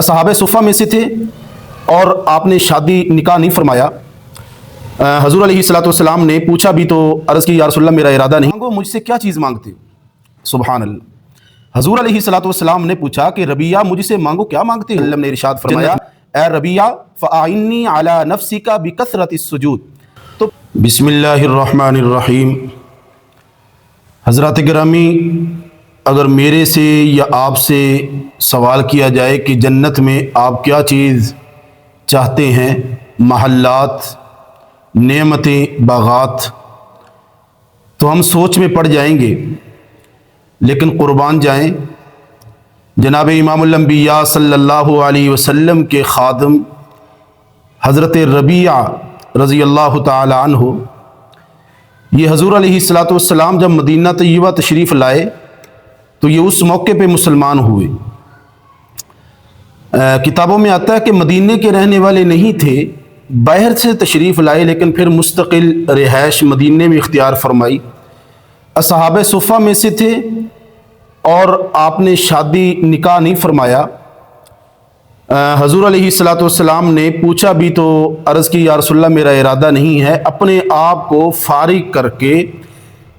असहाबे सुफ़ा में से थे और आपने शादी निकाह नहीं फरमाया। हजूर अलैहिस्सलाम ने पूछा भी तो अर्ज़ की या रसूलल्लाह मेरा इरादा नहीं, मांगो मुझसे क्या चीज़ मांगते हो। सुभान अल्लाह। हजूर अलैहिस्सलाम ने पूछा कि रबिया मुझसे मांगो क्या मांगते हो। ने इरशाद फरमाया ए रबिया फ़अइन्नी अला नफ्सिका बिकसरतिस सुजूद। तो बिस्मिल्लाहिर्रहमानिर्रहीम। हज़रात गिरामी, अगर मेरे से या आपसे सवाल किया जाए कि जन्नत में आप क्या चीज़ चाहते हैं, महल्लात, नेमतें, बागात, तो हम सोच में पड़ जाएंगे। लेकिन कुर्बान जाएं, जनाब इमामुल अंबिया सल्लल्लाहु अलैहि वसल्लम के खादम हज़रत रबिया रज़ी अल्लाह ताला अन्हु, ये हजूर अलैहिस्सलातु वस्सलाम जब मदीना तय्यबा तशरीफ़ लाए तो ये उस मौके पे मुसलमान हुए। किताबों में आता है कि मदीने के रहने वाले नहीं थे, बाहर से तशरीफ़ लाए, लेकिन फिर मुस्तकिल रिहाइश मदीने में इख्तियार फरमाई। असहाबे सुफ़ा में से थे और आपने शादी निकाह नहीं फरमाया। हजूर अलैहिस्सलातु वस्सलाम ने पूछा भी तो अर्ज़ की या रसूलल्लाह मेरा इरादा नहीं है। अपने आप को फारिग करके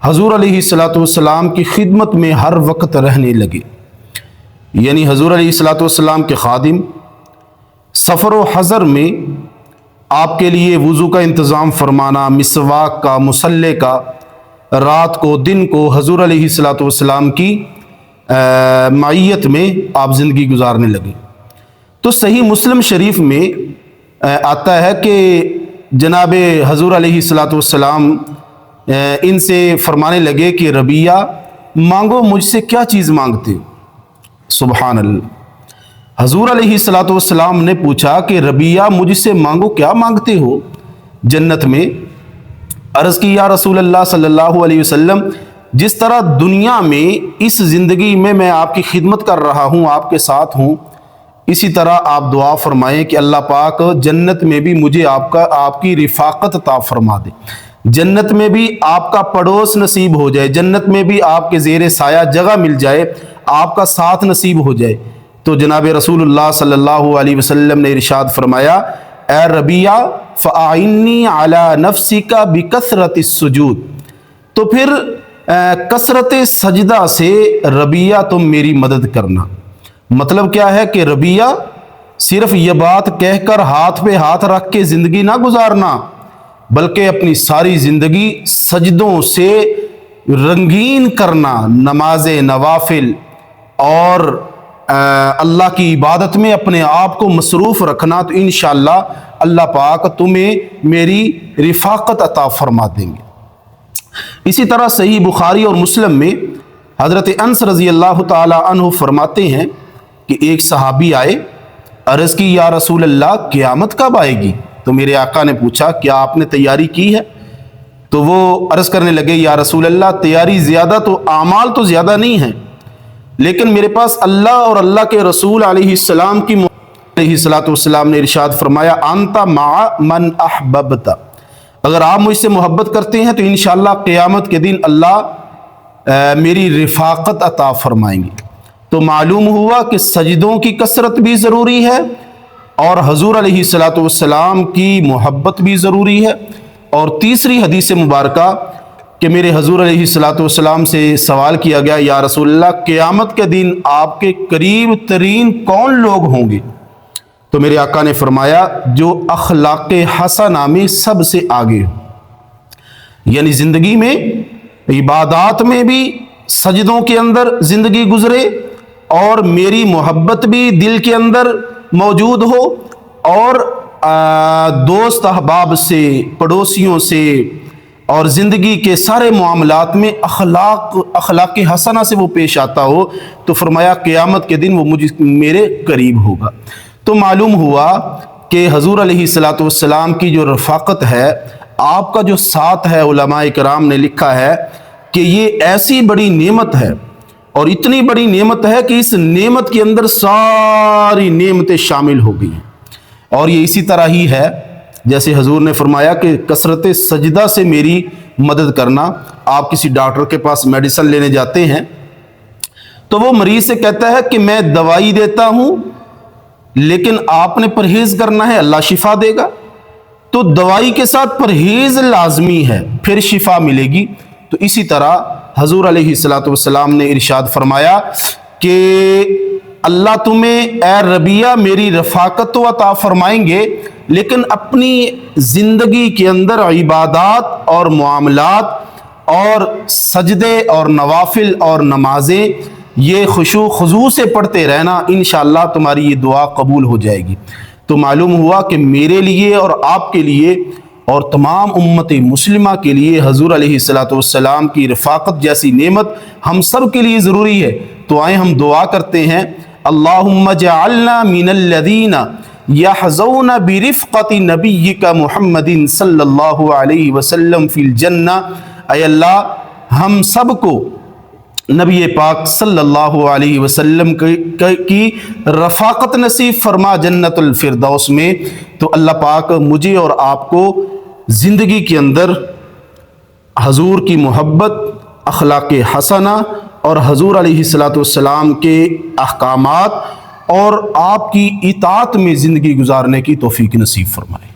हजूर अलैहिस्सलातु वस्सलाम की खिदमत में हर वक्त रहने लगे। यानी हजूर अलैहिस्सलातु वस्सलाम के खादिम सफ़र व हज़र में आपके लिए वज़ू का इंतज़ाम फरमाना, मिसवाक का, मुसल्ले का, रात को दिन को हजूर अलैहिस्सलातु वस्सलाम की माइयत में आप ज़िंदगी गुजारने लगे। तो सही मुस्लिम शरीफ में आता है कि जनाब हजूर अलैहिस्सलातु वस्सलाम इनसे फरमाने लगे कि रबिया मांगो मुझसे क्या चीज़ मांगते हो। सुभान अल्लाह। हजूर अलैहिस्सलातु वस्सलाम ने पूछा कि रबिया मुझसे मांगो क्या मांगते हो जन्नत में। अर्ज़ की या रसूल अल्लाह सल्लल्लाहु अलैहि वसल्लम, जिस तरह दुनिया में इस ज़िंदगी में मैं आपकी खिदमत कर रहा हूँ, आपके साथ हूँ, इसी तरह आप दुआ फरमाएं कि अल्लाह पाक जन्नत में भी मुझे आपकी रिफ़ाक़त अता फरमा दे, जन्नत में भी आपका पड़ोस नसीब हो जाए, जन्नत में भी आपके ज़ेरे साया जगह मिल जाए, आपका साथ नसीब हो जाए। तो जनाब रसूलुल्लाह सल्लल्लाहु अलैहि वसल्लम ने इरशाद फरमाया ए रबिया फ़अइन्नी अला नफ्सिका बिकसरतिस सुजूद। तो फिर कसरत सजदा से रबिया तुम मेरी मदद करना। मतलब क्या है कि रबिया सिर्फ ये बात कहकर हाथ पे हाथ रख के ज़िंदगी ना गुजारना, बल्कि अपनी सारी ज़िंदगी सजदों से रंगीन करना, नमाज नवाफिल और अल्लाह की इबादत में अपने आप को मसरूफ़ रखना। तो इंशाअल्लाह अल्लाह पाक तुम्हें मेरी रिफ़ाक़त अता फरमा देंगे। इसी तरह सही बुखारी और मुस्लिम में हज़रत अनस रज़ी अल्लाह ताला अन्हु फरमाते हैं कि एक सहाबी आए, अर्ज़ की या रसूल अल्लाह क़यामत कब आएगी। तो मेरे आका ने पूछा क्या आपने तैयारी की है। तो वो अर्ज़ करने लगे या रसूल अल्लाह तैयारी ज़्यादा तो आमाल तो ज़्यादा नहीं है, लेकिन मेरे पास अल्लाह और अल्लाह के रसूल अलैहिस्सलाम ने इरशाद फरमाया अंता मा मन अहबब्ता, अगर आप मुझसे मोहब्बत करते हैं तो इंशाअल्लाह क़यामत के दिन अल्लाह मेरी रिफ़ाक़त अता फरमाएंगे। तो मालूम हुआ कि सजदों की कसरत भी ज़रूरी है और हजूर अलैहिस्सलातु वस्सलाम की मोहब्बत भी ज़रूरी है। और तीसरी हदीस मुबारका कि मेरे हजूर अलैहिस्सलातु वस्सलाम से सवाल किया गया या रसूलल्लाह क़यामत के दिन आपके करीब तरीन कौन लोग होंगे। तो मेरे आका ने फरमाया जो अखलाक़ हसना में सबसे आगे हो, यानी ज़िंदगी में इबादात में भी सजदों के अंदर ज़िंदगी गुजरे और मेरी मोहब्बत भी दिल के अंदर मौजूद हो और दोस्त अहबाब से, पड़ोसियों से और ज़िंदगी के सारे मामलात में अखलाक़ हसना से वो पेश आता हो। तो फरमाया क़यामत के दिन वो मेरे करीब होगा। तो मालूम हुआ कि हजूर अलैहिस्सलातु वस्सलाम की जो रफ़ाक़त है, आपका जो साथ है, उलमाए किराम ने लिखा है कि ये ऐसी बड़ी नेमत है और इतनी बड़ी नेमत है कि इस नेमत के अंदर सारी नेमतें शामिल हो गई हैं। और ये इसी तरह ही है जैसे हजूर ने फरमाया कि कसरत सजदा से मेरी मदद करना। आप किसी डॉक्टर के पास मेडिसिन लेने जाते हैं तो वो मरीज़ से कहता है कि मैं दवाई देता हूँ لیکن آپ نے پرہیز کرنا ہے، اللہ شفا دے گا۔ تو دوائی کے ساتھ پرہیز لازمی ہے، پھر شفا ملے گی۔ تو اسی طرح حضور علیہ الصلوۃ والسلام نے ارشاد فرمایا کہ اللہ تمہیں اے ربیہ میری رفاقت تو عطا فرمائیں گے، لیکن اپنی زندگی کے اندر عبادات اور معاملات اور سجدے اور نوافل اور نمازیں یہ خشوع خضوع سے پڑھتے رہنا، انشاءاللہ تمہاری یہ دعا قبول ہو جائے گی۔ تو معلوم ہوا کہ میرے لیے اور آپ کے لیے اور تمام امت مسلمہ کے لیے حضور علیہ الصلوۃ والسلام کی رفاقت جیسی نعمت ہم سب کے لیے ضروری ہے۔ تو آئیں ہم دعا کرتے ہیں، اللہم اجعلنا من الذین یحظون برفقۃ نبیک محمد صلی اللہ علیہ وسلم فی الجنہ۔ اے اللہ ہم سب کو نبی پاک صلی اللہ علیہ وسلم کی رفاقت نصیب فرما جنت الفردوس میں۔ تو اللہ پاک مجھے اور آپ کو زندگی کے اندر حضور کی محبت، اخلاق حسنہ اور حضور علیہ الصلوۃ والسلام کے احکامات اور آپ کی اطاعت میں زندگی گزارنے کی توفیق نصیب فرمائے۔